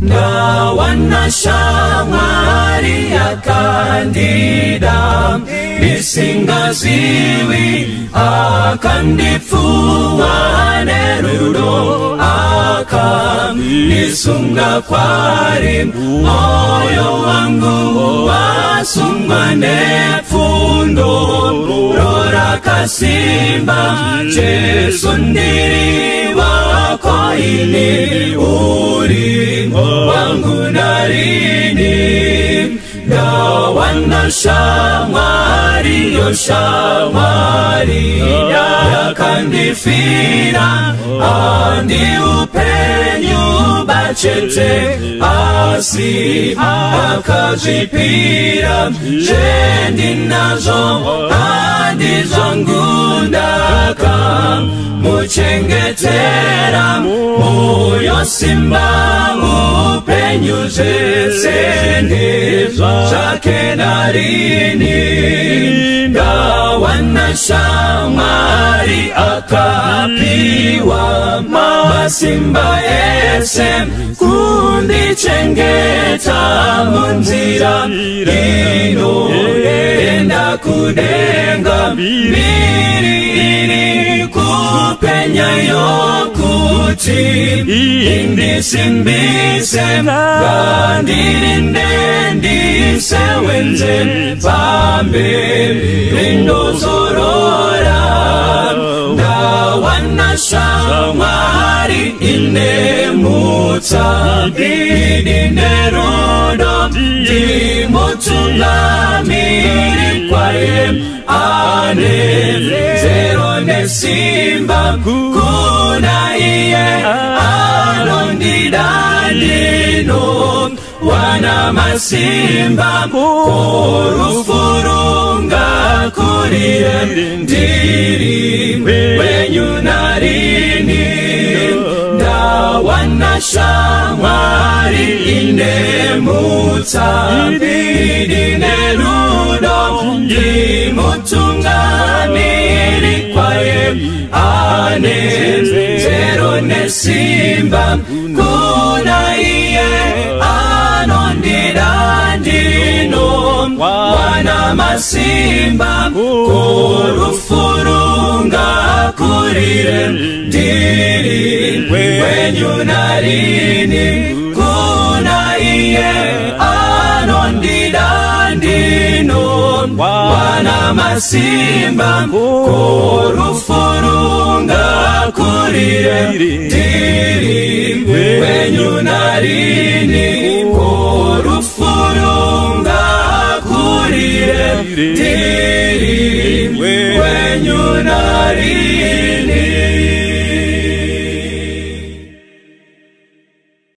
Nawanashamari akandida Isingaziwi akandifuane rudo akanisunga kwari moyo wangu wasungane fundo rora kasimba Jesu ndiri wako ini uri wangu narini Dawana shamari yo shamari yakandifira andi upenyu bachete asi akazipira jendi nazo andi zangundaka muchengetera moyo simba upenyu zesende zake narini Dawana shamari akapiwa masimba ese kundi chengeta munzira ino enda kudenga miriri kupenya yokuti indisimbise gandirinde ndisewenze pambe rindo zorora Dawana shamari inemutsa didinerudo dimutungamiri kwaye ane zero nesimba kuna iye anondidandino wana masimba korufurunga kuriye ndiri wenyu narini Dawana shamari inemutsa didinerudo dimutungamiri kwaye ane zero nesimba kuna iye anondidandino wana masimba korufurunga kurire ndiri wenyu narini kuna iye anondidandino wana masimba korufurunga kurire ndiri wenyu narini korufurunga kurire ndiri